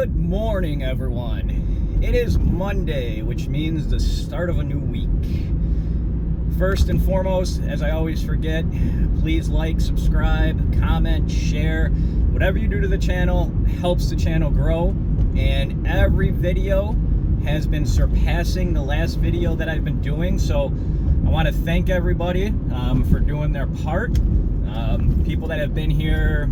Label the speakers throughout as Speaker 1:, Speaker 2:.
Speaker 1: Good morning, everyone. It is Monday, which means the start of a new week. First and foremost, as I always forget, please like, subscribe, comment, share. Whatever you do to the channel helps the channel grow, and every video has been surpassing the last video that I've been doing, so I want to thank everybody for doing their part. People that have been here,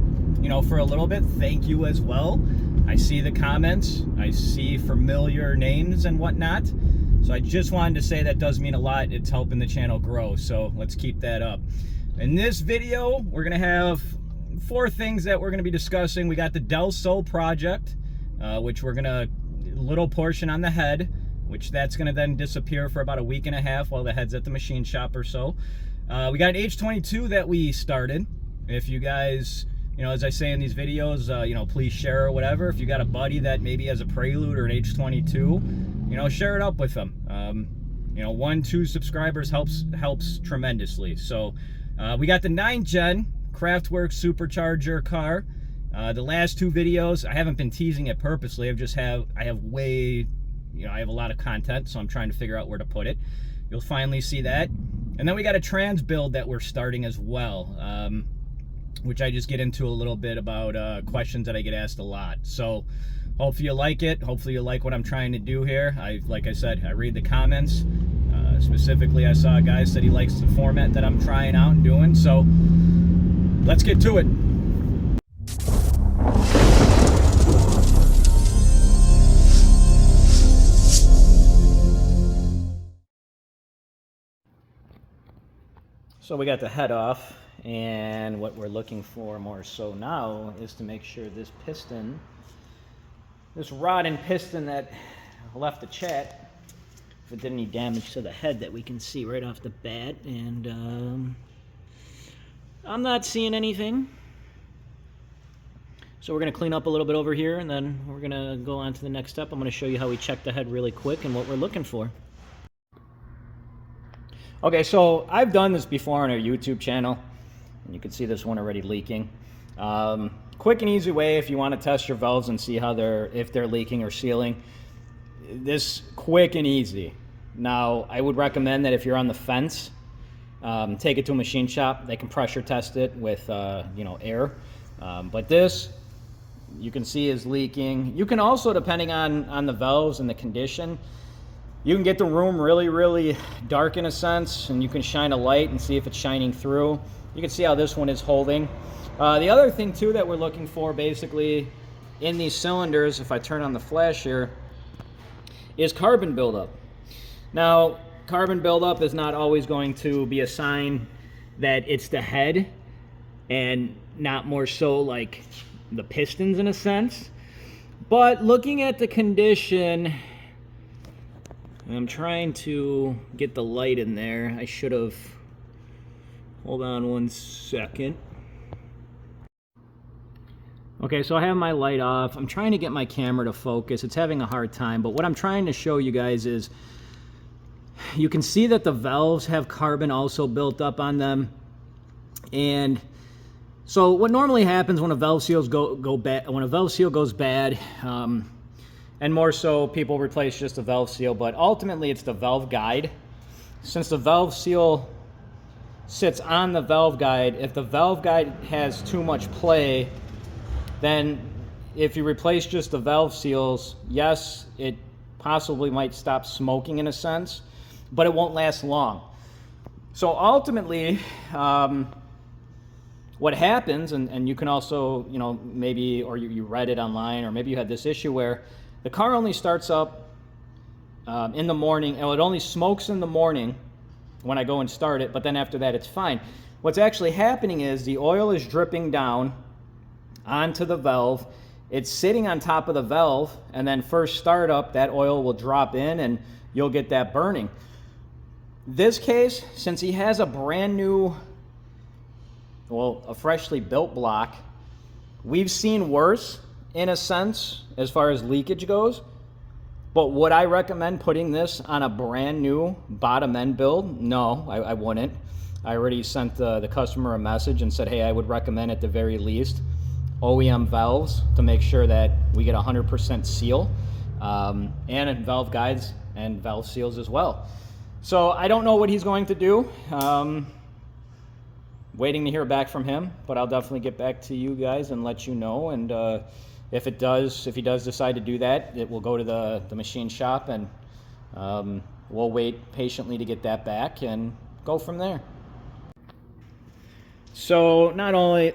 Speaker 1: for a little bit, thank you as well. I see the comments, I see familiar names and whatnot, so I just wanted to say that does mean a lot. It's helping the channel grow, so let's keep that up. In this video, we're gonna have 4 things that we're gonna be discussing. We got the Del Sol project, which we're gonna little portion on the head, which that's gonna then disappear for about a week and a half while the head's at the machine shop or so. We got an H22 that we started. If you guys, as I say in these videos, please share or whatever. If you got a buddy that maybe has a Prelude or an H22, share it up with them. 1-2 subscribers helps tremendously. So we got the 9th gen Craftworks supercharger car. The last 2 videos, I haven't been teasing it purposely. I have a lot of content, so I'm trying to figure out where to put it. You'll finally see that. And then we got a trans build that we're starting as well, which I just get into a little bit about questions that I get asked a lot. So hopefully you like it. Hopefully you like what I'm trying to do here. Like I said, I read the comments. Specifically, I saw a guy said he likes the format that I'm trying out and doing. So let's get to it. So we got the head off, and what we're looking for more so now is to make sure this piston, this rod and piston that left the chat, if it did any damage to the head, that we can see right off the bat, and I'm not seeing anything. So we're going to clean up a little bit over here, and then we're going to go on to the next step. I'm going to show you how we check the head really quick and what we're looking for. Okay, so I've done this before on our YouTube channel, and you can see this one already leaking. Quick and easy way if you want to test your valves and see how if they're leaking or sealing. This quick and easy. Now, I would recommend that if you're on the fence, take it to a machine shop. They can pressure test it with air. But this, you can see, is leaking. You can also, depending on the valves and the condition, you can get the room really, really dark in a sense, and you can shine a light and see if it's shining through. You can see how this one is holding. The other thing too that we're looking for basically in these cylinders, if I turn on the flash here, is carbon buildup. Now, carbon buildup is not always going to be a sign that it's the head and not more so like the pistons in a sense. But looking at the condition, I'm trying to get the light in there. I should have, hold on one second. Okay, so I have my light off. I'm trying to get my camera to focus. It's having a hard time, but what I'm trying to show you guys is you can see that the valves have carbon also built up on them. And so what normally happens when a valve seal goes bad, and more so people replace just the valve seal, but ultimately it's the valve guide. Since the valve seal sits on the valve guide, if the valve guide has too much play, then if you replace just the valve seals, yes, it possibly might stop smoking in a sense, but it won't last long. So ultimately, what happens, and you can also, maybe, or you read it online, or maybe you had this issue where the car only starts up in the morning, and it only smokes in the morning when I go and start it, but then after that it's fine. What's actually happening is the oil is dripping down onto the valve. It's sitting on top of the valve, and then first startup, that oil will drop in and you'll get that burning. This case, since he has a brand new, a freshly built block, we've seen worse in a sense as far as leakage goes, but would I recommend putting this on a brand new bottom end build? No, I wouldn't. I already sent the customer a message and said, hey, I would recommend at the very least OEM valves to make sure that we get 100% seal, and valve guides and valve seals as well. So I don't know what he's going to do. Waiting to hear back from him, but I'll definitely get back to you guys and let you know. And if he does decide to do that, it will go to the machine shop, and we'll wait patiently to get that back and go from there. So not only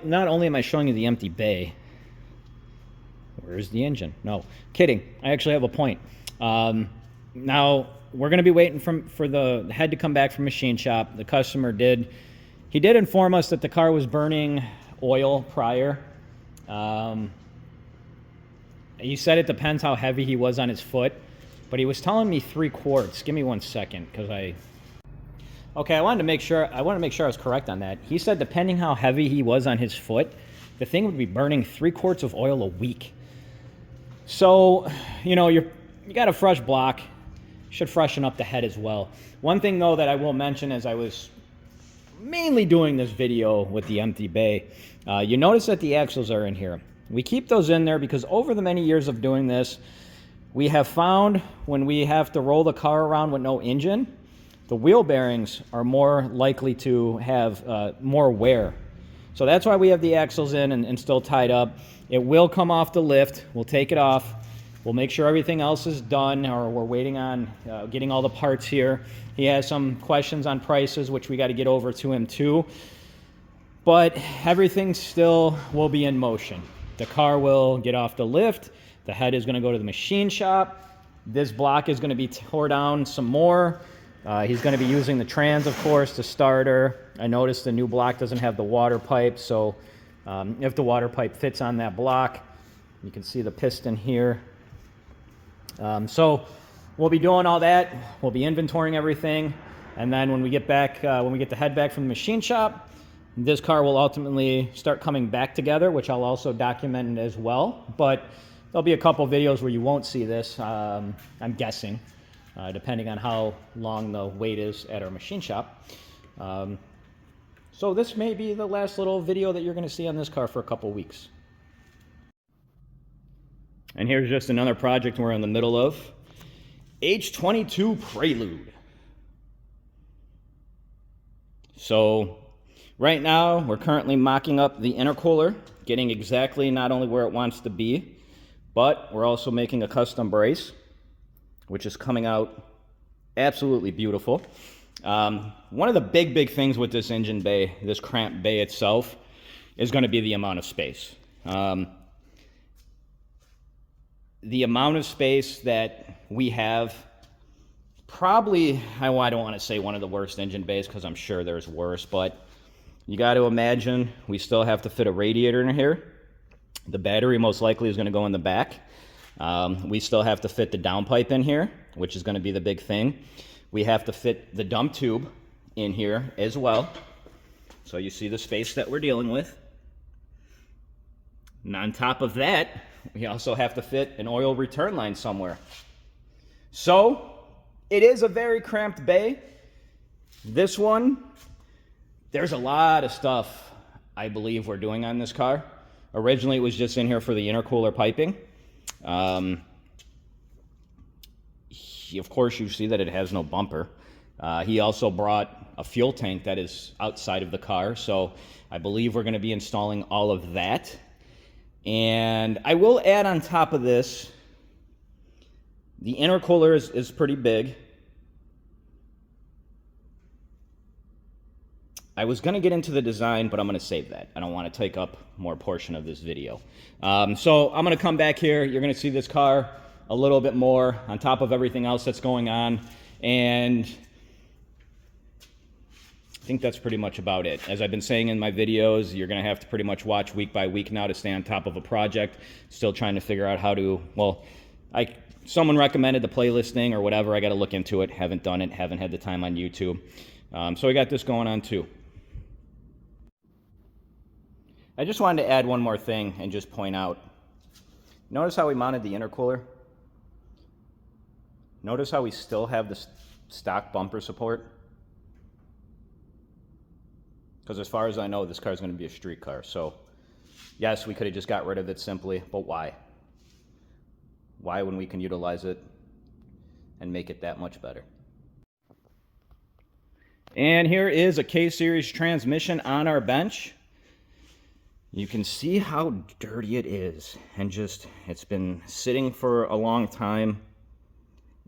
Speaker 1: am I showing you the empty bay. Where's the engine? No, kidding. I actually have a point. Now we're going to be waiting for the head to come back from machine shop. The customer did inform us that the car was burning oil prior. He said it depends how heavy he was on his foot, but he was telling me 3 quarts. Give me 1 second, because I wanted to make sure I was correct on that. He said depending how heavy he was on his foot, the thing would be burning 3 quarts of oil a week. So, you got a fresh block. Should freshen up the head as well. One thing though that I will mention, as I was mainly doing this video with the empty bay, you notice that the axles are in here. We keep those in there because over the many years of doing this, we have found when we have to roll the car around with no engine, the wheel bearings are more likely to have more wear. So that's why we have the axles in and still tied up. It will come off the lift. We'll take it off. We'll make sure everything else is done, or we're waiting on getting all the parts here. He has some questions on prices, which we got to get over to him too. But everything still will be in motion. The car will get off the lift. The head is going to go to the machine shop. This block is going to be tore down some more. He's going to be using the trans, of course, to start her. I noticed the new block doesn't have the water pipe, so if the water pipe fits on that block, you can see the piston here. So we'll be doing all that. We'll be inventorying everything, and then when we get back, when we get the head back from the machine shop, this car will ultimately start coming back together, which I'll also document as well. But there'll be a couple videos where you won't see this, I'm guessing, depending on how long the wait is at our machine shop. So this may be the last little video that you're going to see on this car for a couple weeks. And here's just another project we're in the middle of. H22 Prelude. So right now we're currently mocking up the intercooler, getting exactly not only where it wants to be, but we're also making a custom brace, which is coming out absolutely beautiful. One of the big things with this engine bay, this cramped bay itself, is going to be the amount of space. The amount of space that we have, probably, I don't want to say one of the worst engine bays because I'm sure there's worse, but you got to imagine we still have to fit a radiator in here. The battery most likely is going to go in the back. We still have to fit the downpipe in here, which is going to be the big thing. We have to fit the dump tube in here as well. So you see the space that we're dealing with. And on top of that, we also have to fit an oil return line somewhere. So it is a very cramped bay. This one, there's a lot of stuff I believe we're doing on this car. Originally, it was just in here for the intercooler piping. Of course, you see that it has no bumper. He also brought a fuel tank that is outside of the car, so I believe we're going to be installing all of that. And I will add on top of this, the intercooler is pretty big. I was going to get into the design, but I'm going to save that. I don't want to take up more portion of this video. So I'm going to come back here. You're going to see this car a little bit more on top of everything else that's going on. And I think that's pretty much about it. As I've been saying in my videos, you're going to have to pretty much watch week by week now to stay on top of a project. Still trying to figure out how to, well, someone recommended the playlist thing or whatever. I got to look into it. Haven't done it. Haven't had the time on YouTube. So we got this going on too. I just wanted to add one more thing and just point out. Notice how we mounted the intercooler? Notice how we still have the stock bumper support? Because as far as I know, this car is going to be a street car. So Yes, we could have just got rid of it simply, but why? Why when we can utilize it and make it that much better? And here is a K-Series transmission on our bench. You can see how dirty it is, and just, it's been sitting for a long time.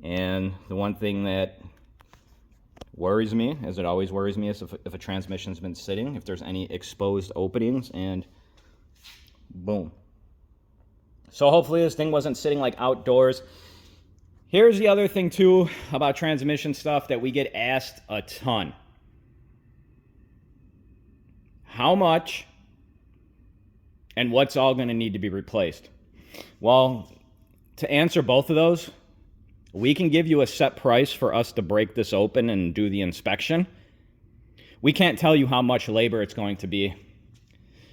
Speaker 1: And the one thing that worries me, as it always worries me, is if a transmission's been sitting, if there's any exposed openings, and boom. So hopefully this thing wasn't sitting like outdoors. Here's the other thing too about transmission stuff that we get asked a ton. How much and what's all going to need to be replaced? Well, to answer both of those, we can give you a set price for us to break this open and do the inspection. We can't tell you how much labor it's going to be,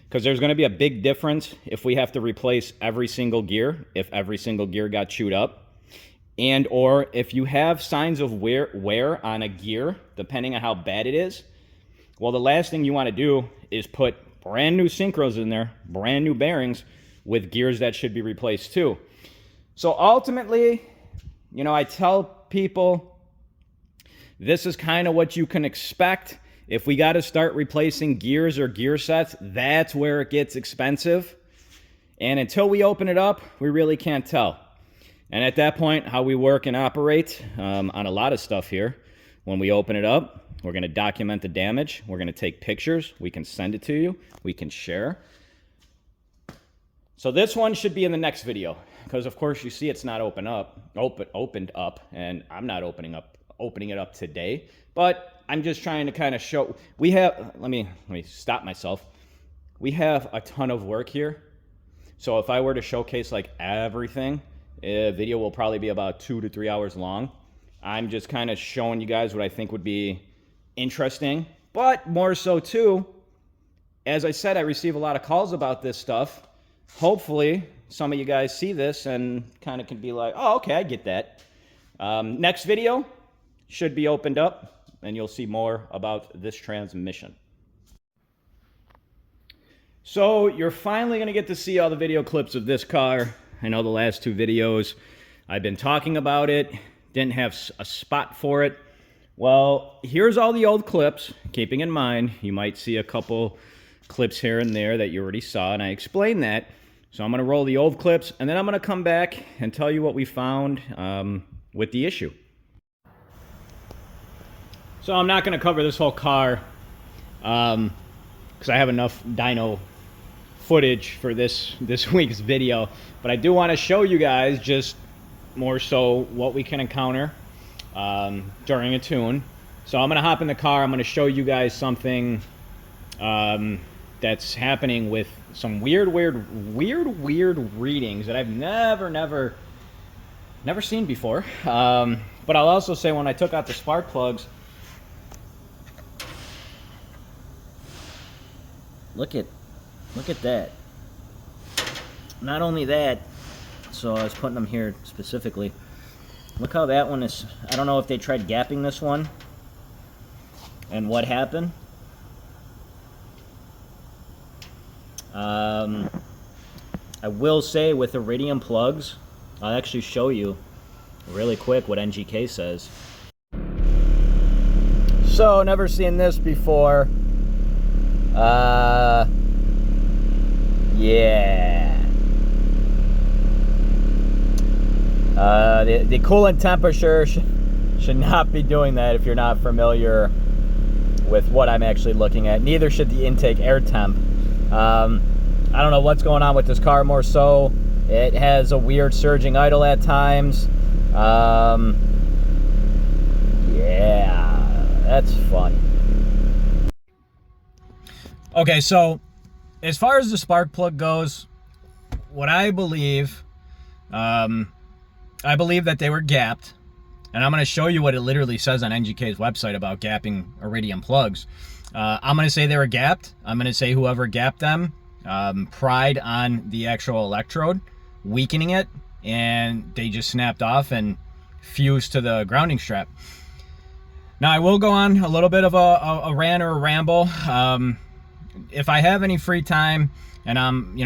Speaker 1: because there's going to be a big difference if we have to replace every single gear, if every single gear got chewed up, and or if you have signs of wear on a gear, depending on how bad it is. Well, the last thing you want to do is put brand new synchros in there, brand new bearings with gears that should be replaced too. So ultimately, you know, I tell people this is kind of what you can expect. If we got to start replacing gears or gear sets, that's where it gets expensive. And until we open it up, we really can't tell. And at that point, how we work and operate on a lot of stuff here, when we open it up, we're going to document the damage. We're going to take pictures. We can send it to you. We can share. So this one should be in the next video, because of course you see it's not opened up, and I'm not opening it up today. But I'm just trying to kind of show. We have. Let me stop myself. We have a ton of work here. So if I were to showcase like everything, a video will probably be about 2 to 3 hours long. I'm just kind of showing you guys what I think would be interesting, but more so too, as I said, I receive a lot of calls about this stuff. Hopefully some of you guys see this and kind of can be like, oh, okay, I get that. Next video should be opened up, and you'll see more about this transmission. So you're finally going to get to see all the video clips of this car. I know the last 2 videos I've been talking about it, didn't have a spot for it. Well, here's all the old clips, keeping in mind you might see a couple clips here and there that you already saw, and I explained that. So I'm going to roll the old clips, and then I'm going to come back and tell you what we found with the issue. So I'm not going to cover this whole car because I have enough dyno footage for this week's video, but I do want to show you guys just more so what we can encounter during a tune. So I'm going to hop in the car. I'm going to show you guys something that's happening with some weird readings that I've never seen before. But I'll also say, when I took out the spark plugs, look at that. Not only that, so I was putting them here specifically. Look how that one is. I don't know if they tried gapping this one and what happened. I will say, with iridium plugs, I'll actually show you really quick what NGK says. So, never seen this before. Yeah. The coolant temperature should not be doing that if you're not familiar with what I'm actually looking at. Neither should the intake air temp. I don't know what's going on with this car. More so, it has a weird surging idle at times. Yeah, that's fun. Okay, so as far as the spark plug goes, what I believe that they were gapped, and I'm going to show you what it literally says on NGK's website about gapping iridium plugs. I'm going to say they were gapped. I'm going to say whoever gapped them pried on the actual electrode, weakening it, and they just snapped off and fused to the grounding strap. Now, I will go on a little bit of a rant or a ramble. if I have any free time and I'm,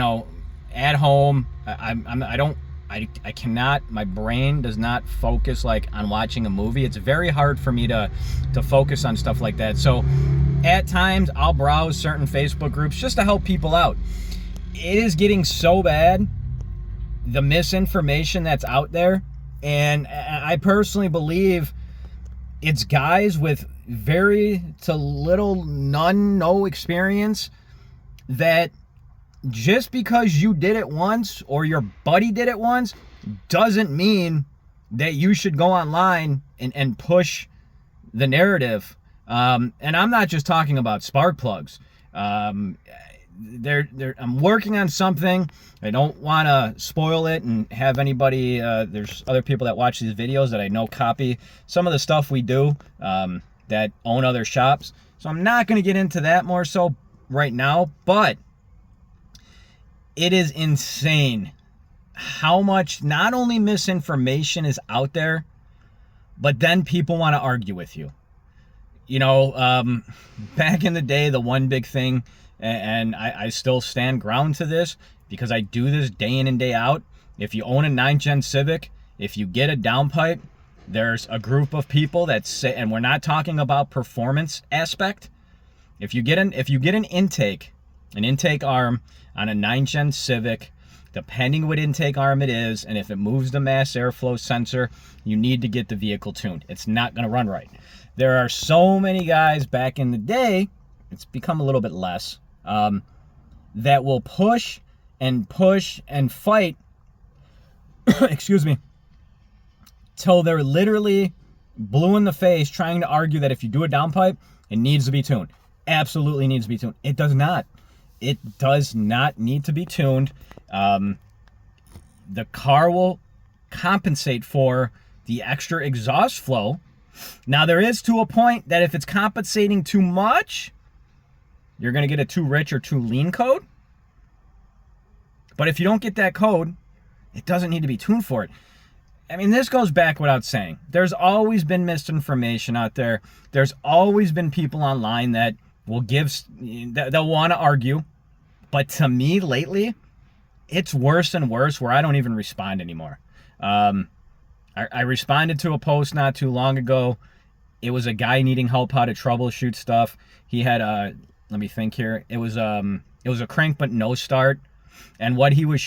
Speaker 1: at home, I cannot, my brain does not focus like on watching a movie. It's very hard for me to focus on stuff like that. So at times I'll browse certain Facebook groups just to help people out. It is getting so bad, the misinformation that's out there. And I personally believe it's guys with very to little, no experience that just because you did it once or your buddy did it once doesn't mean that you should go online and push the narrative. And I'm not just talking about spark plugs. I'm working on something. I don't want to spoil it and have anybody, there's other people that watch these videos that I know copy some of the stuff we do that own other shops. So I'm not going to get into that more so right now, but it is insane how much not only misinformation is out there, but then people want to argue with you. Back in the day, the one big thing, and I still stand ground to this because I do this day in and day out. If you own a 9th gen Civic, if you get a downpipe, there's a group of people that say, and we're not talking about performance aspect. If you get an intake arm on a 9th gen Civic, depending what intake arm it is, and if it moves the mass airflow sensor, you need to get the vehicle tuned. It's not going to run right. There are so many guys back in the day, it's become a little bit less, that will push and fight, excuse me, till they're literally blue in the face trying to argue that if you do a downpipe, it needs to be tuned. Absolutely needs to be tuned. It does not. It does not need to be tuned. The car will compensate for the extra exhaust flow. Now, there is to a point that if it's compensating too much, you're going to get a too rich or too lean code. But if you don't get that code, it doesn't need to be tuned for it. I mean, this goes back without saying. There's always been misinformation out there. There's always been people online that will they'll want to argue. But to me, lately, it's worse and worse where I don't even respond anymore. I responded to a post not too long ago. It was a guy needing help how to troubleshoot stuff. He had let me think here. It was a crank but no start, and what he was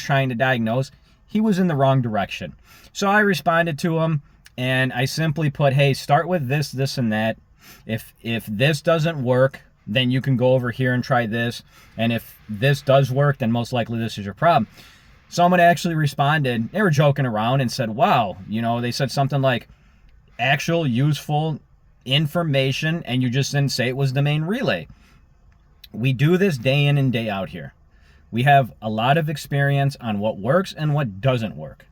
Speaker 1: trying to diagnose, he was in the wrong direction. So I responded to him and I simply put, hey, start with this, and that. If this doesn't work, then you can go over here and try this. And if this does work, then most likely this is your problem. Someone actually responded. They were joking around and said, wow, they said something like actual useful information, and you just didn't say it was the main relay. We do this day in and day out here. We have a lot of experience on what works and what doesn't work.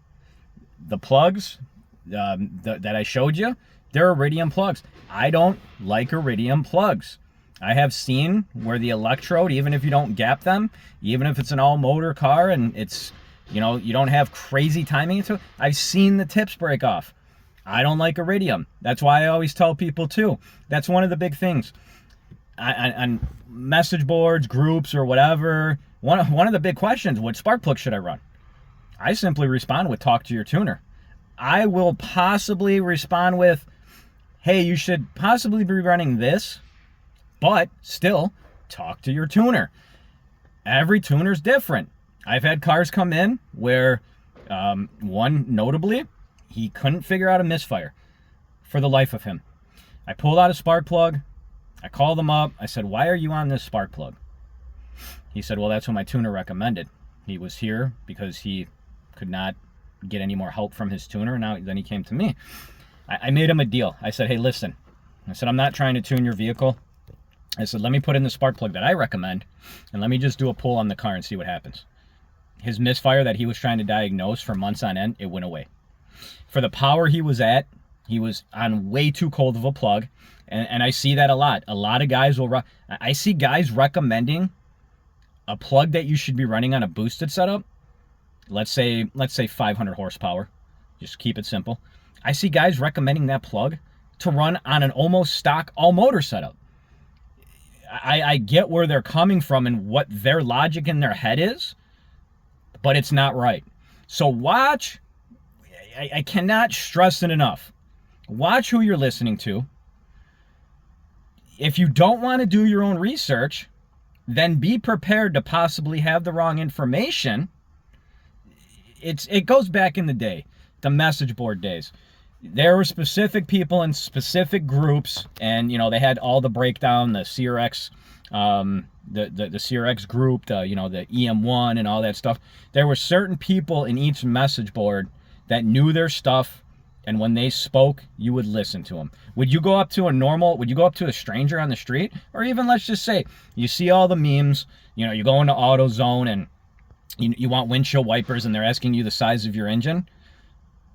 Speaker 1: The plugs that I showed you, they're iridium plugs. I don't like iridium plugs. I have seen where the electrode, even if you don't gap them, even if it's an all-motor car and it's, you don't have crazy timing into it, I've seen the tips break off. I don't like iridium. That's why I always tell people too. That's one of the big things. On message boards, groups, or whatever, one of the big questions, what spark plug should I run? I simply respond with, talk to your tuner. I will possibly respond with, hey, you should possibly be running this, but still, talk to your tuner. Every tuner's different. I've had cars come in where, one notably, he couldn't figure out a misfire for the life of him. I pulled out a spark plug. I called him up. I said, why are you on this spark plug? He said, well, that's what my tuner recommended. He was here because he could not get any more help from his tuner, and then he came to me. I made him a deal. I said, hey, listen. I said, I'm not trying to tune your vehicle. I said, let me put in the spark plug that I recommend, and let me just do a pull on the car and see what happens. His misfire that he was trying to diagnose for months on end, it went away. For the power he was at, he was on way too cold of a plug, and I see that a lot. A lot of guys I see guys recommending a plug that you should be running on a boosted setup. Let's say 500 horsepower. Just keep it simple. I see guys recommending that plug to run on an almost stock all-motor setup. I get where they're coming from and what their logic in their head is, but it's not right. So watch, I cannot stress it enough. Watch who you're listening to. If you don't want to do your own research, then be prepared to possibly have the wrong information. It goes back in the day, the message board days. There were specific people in specific groups, and they had all the breakdown, the CRX, the CRX group, the EM1 and all that stuff. There were certain people in each message board that knew their stuff, and when they spoke, you would listen to them. Would you go up to a stranger on the street? Or even, let's just say, you see all the memes, you go into AutoZone and you want windshield wipers and they're asking you the size of your engine.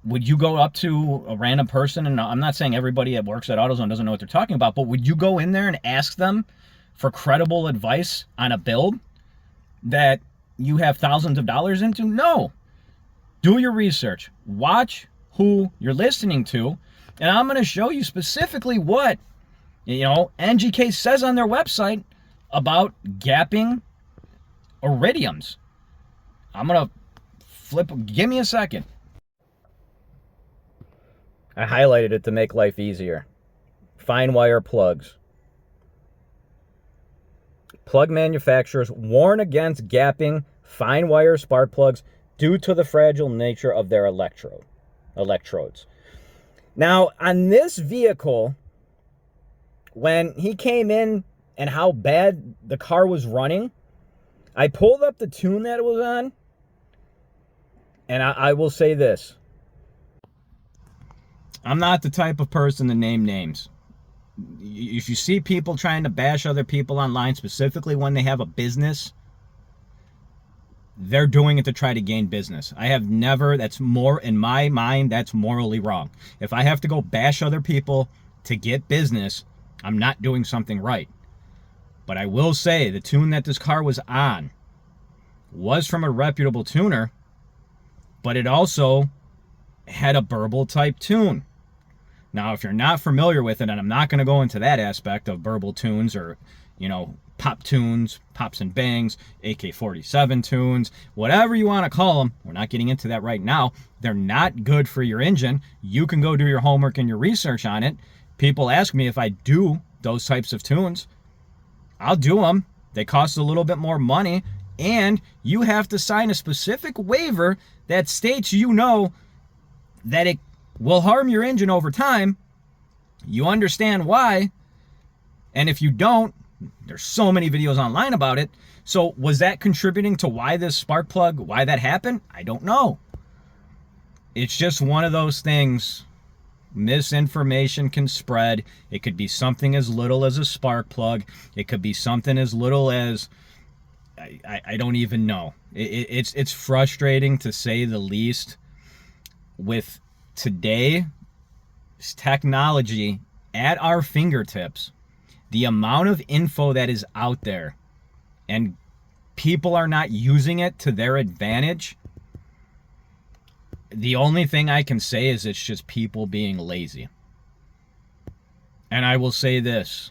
Speaker 1: Would you go up to a random person, and I'm not saying everybody that works at AutoZone doesn't know what they're talking about, but would you go in there and ask them for credible advice on a build that you have thousands of dollars into? No. Do your research. Watch who you're listening to, and I'm going to show you specifically what NGK says on their website about gapping iridiums. I'm going to give me a second. I highlighted it to make life easier. Fine wire plugs. Plug manufacturers warn against gapping fine wire spark plugs due to the fragile nature of their electrodes. Now, on this vehicle, when he came in and how bad the car was running, I pulled up the tune that it was on, and I will say this. I'm not the type of person to name names. If you see people trying to bash other people online, specifically when they have a business, they're doing it to try to gain business. That's more, in my mind, that's morally wrong. If I have to go bash other people to get business, I'm not doing something right. But I will say the tune that this car was on was from a reputable tuner, but it also had a burble type tune. Now, if you're not familiar with it, and I'm not going to go into that aspect of burble tunes or, pop tunes, pops and bangs, AK-47 tunes, whatever you want to call them, we're not getting into that right now. They're not good for your engine. You can go do your homework and your research on it. People ask me if I do those types of tunes. I'll do them. They cost a little bit more money, and you have to sign a specific waiver that states that it will harm your engine over time. You understand why. And if you don't, there's so many videos online about it. So was that contributing to why this spark plug, why that happened? I don't know. It's just one of those things. Misinformation can spread. It could be something as little as a spark plug. It could be something as little as, I don't even know. It's frustrating, to say the least, with today's technology at our fingertips, the amount of info that is out there, and people are not using it to their advantage. The only thing I can say is it's just people being lazy. And I will say this,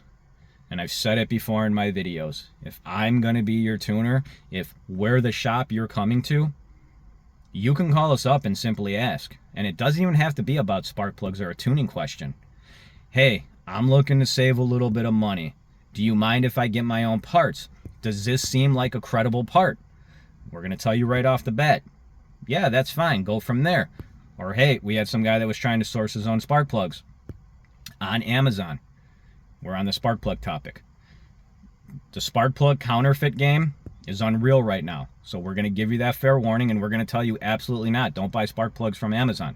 Speaker 1: and I've said it before in my videos, if I'm going to be your tuner, if we're the shop you're coming to, you can call us up and simply ask. And it doesn't even have to be about spark plugs or a tuning question. Hey, I'm looking to save a little bit of money. Do you mind if I get my own parts? Does this seem like a credible part? We're going to tell you right off the bat. Yeah, that's fine. Go from there. Or, hey, we had some guy that was trying to source his own spark plugs on Amazon. We're on the spark plug topic. The spark plug counterfeit game is unreal right now. So we're going to give you that fair warning, and we're going to tell you absolutely not. Don't buy spark plugs from Amazon.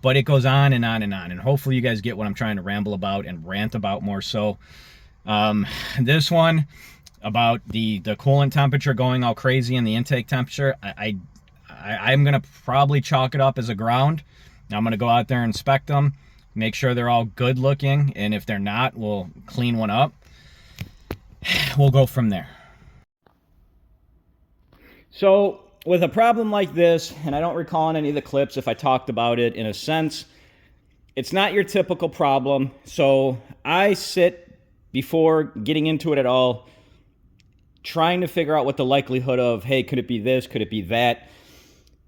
Speaker 1: But it goes on and on and on. And hopefully you guys get what I'm trying to ramble about and rant about more so. This one about the coolant temperature going all crazy and the intake temperature, I'm going to probably chalk it up as a ground. I'm going to go out there and inspect them, make sure they're all good looking. And if they're not, we'll clean one up. We'll go from there. So with a problem like this, and I don't recall in any of the clips if I talked about it, in a sense, it's not your typical problem. So I sit before getting into it at all, trying to figure out what the likelihood of, hey, could it be this, could it be that?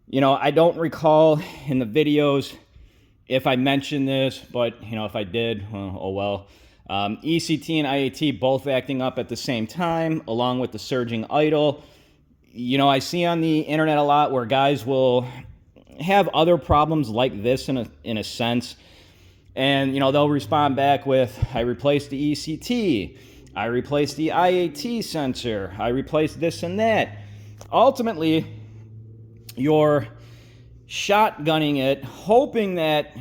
Speaker 1: You know, I don't recall in the videos if I mentioned this, but, you know, if I did, oh well. ECT and IAT both acting up at the same time, along with the surging idle. You know, I see on the internet a lot where guys will have other problems like this in a sense. And, you know, they'll respond back with, I replaced the ECT, I replaced the IAT sensor, I replaced this and that. Ultimately, you're shotgunning it, hoping that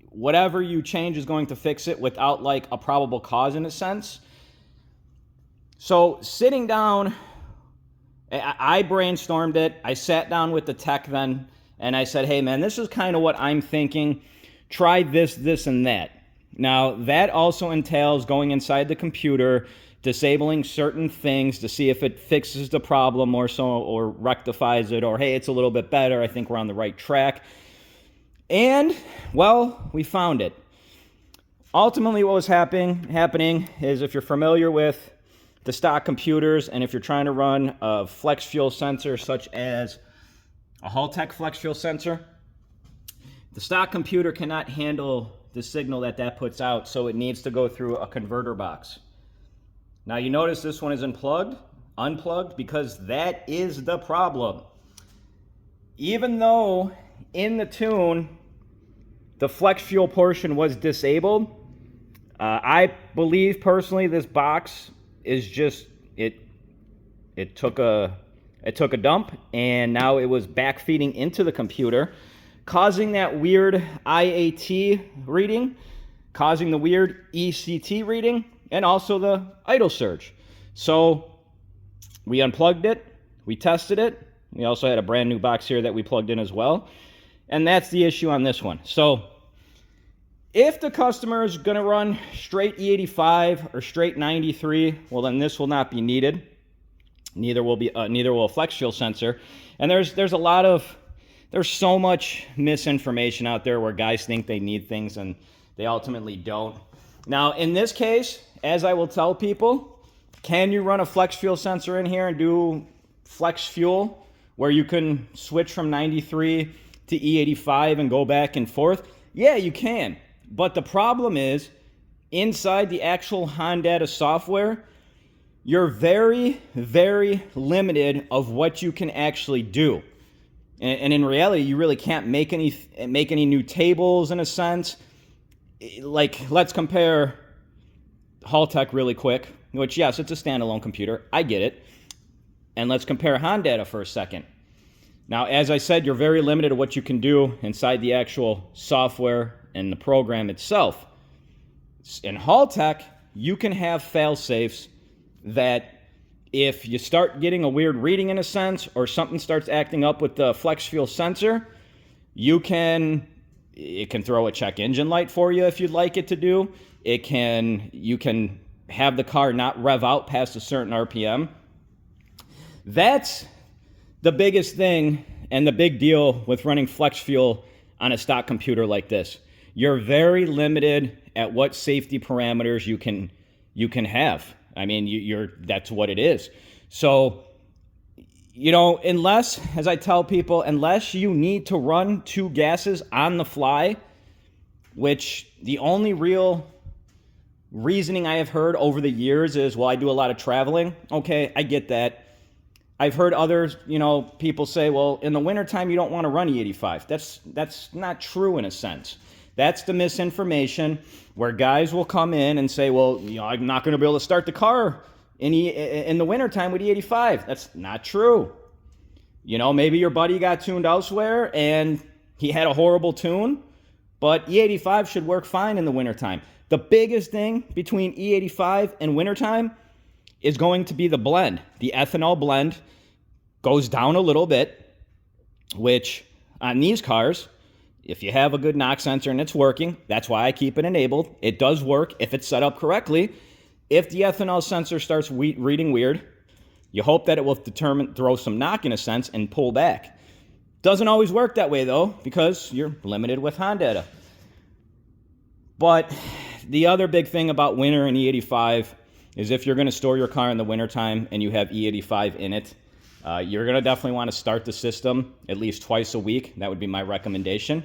Speaker 1: whatever you change is going to fix it without like a probable cause in a sense. So sitting down, I brainstormed it. I sat down with the tech then and I said, hey man, this is kind of what I'm thinking. Try this, this, and that. Now that also entails going inside the computer, disabling certain things to see if it fixes the problem or so, or rectifies it, or hey, it's a little bit better. I think we're on the right track. And, well, we found it. Ultimately, what was happening is if you're familiar with the stock computers and if you're trying to run a flex fuel sensor such as a Haltech flex fuel sensor, the stock computer cannot handle the signal that puts out, so it needs to go through a converter box. Now you notice this one is unplugged, because that is the problem. Even though in the tune the flex fuel portion was disabled, I believe personally this box is just it took a dump and now it was backfeeding into the computer, causing that weird IAT reading, causing the weird ECT reading, and also the idle surge. So we unplugged it, we tested it. We also had a brand new box here that we plugged in as well. And that's the issue on this one. So if the customer is going to run straight E85 or straight 93, well then this will not be needed. Neither will a flex fuel sensor. And there's so much misinformation out there where guys think they need things and they ultimately don't. Now in this case, as I will tell people, can you run a flex fuel sensor in here and do flex fuel where you can switch from 93 to E85 and go back and forth? Yeah, you can. But the problem is, inside the actual Hondata software, you're very, very limited of what you can actually do. And in reality, you really can't make any new tables in a sense. Like, let's compare Haltech really quick, which, yes, it's a standalone computer. I get it. And let's compare Hondata for a second. Now, as I said, you're very limited to what you can do inside the actual software and the program itself. In Haltech, you can have fail-safes that if you start getting a weird reading in a sense, or something starts acting up with the flex fuel sensor, it can throw a check engine light for you if you'd like it to do. You can have the car not rev out past a certain RPM. That's the biggest thing and the big deal with running flex fuel on a stock computer like this. You're very limited at what safety parameters you can have. I mean, that's what it is. So, you know, unless, as I tell people, unless you need to run two gases on the fly, which the only real reasoning I have heard over the years is, well, I do a lot of traveling. Okay, I get that. I've heard others, people say, well, in the wintertime, you don't want to run E85. That's not true in a sense. That's the misinformation where guys will come in and say, well, I'm not going to be able to start the car in the wintertime with E85. That's not true. Maybe your buddy got tuned elsewhere and he had a horrible tune, but E85 should work fine in the wintertime. The biggest thing between E85 and wintertime is going to be the blend. The ethanol blend goes down a little bit, which on these cars, if you have a good knock sensor and it's working, that's why I keep it enabled. It does work if it's set up correctly. If the ethanol sensor starts reading weird, you hope that it will throw some knock in a sense and pull back. Doesn't always work that way though, because you're limited with Hondata. But the other big thing about winter and E85 is if you're going to store your car in the wintertime and you have E85 in it, you're going to definitely want to start the system at least twice a week. That would be my recommendation.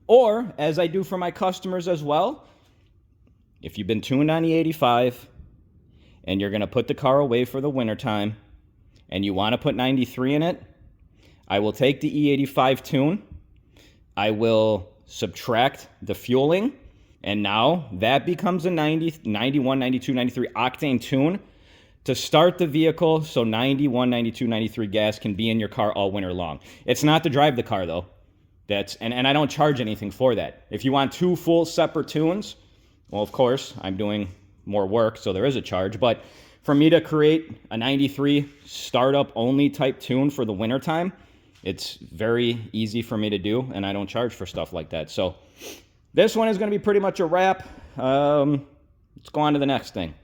Speaker 1: Or, as I do for my customers as well, if you've been tuned on E85 and you're going to put the car away for the wintertime and you want to put 93 in it, I will take the E85 tune, I will subtract the fueling, and now that becomes a 90, 91, 92, 93 octane tune to start the vehicle so 91, 92, 93 gas can be in your car all winter long. It's not to drive the car though. And I don't charge anything for that. If you want 2 full separate tunes, well, of course, I'm doing more work, so there is a charge. But for me to create a 93 startup only type tune for the wintertime, it's very easy for me to do, and I don't charge for stuff like that. So this one is going to be pretty much a wrap. Let's go on to the next thing.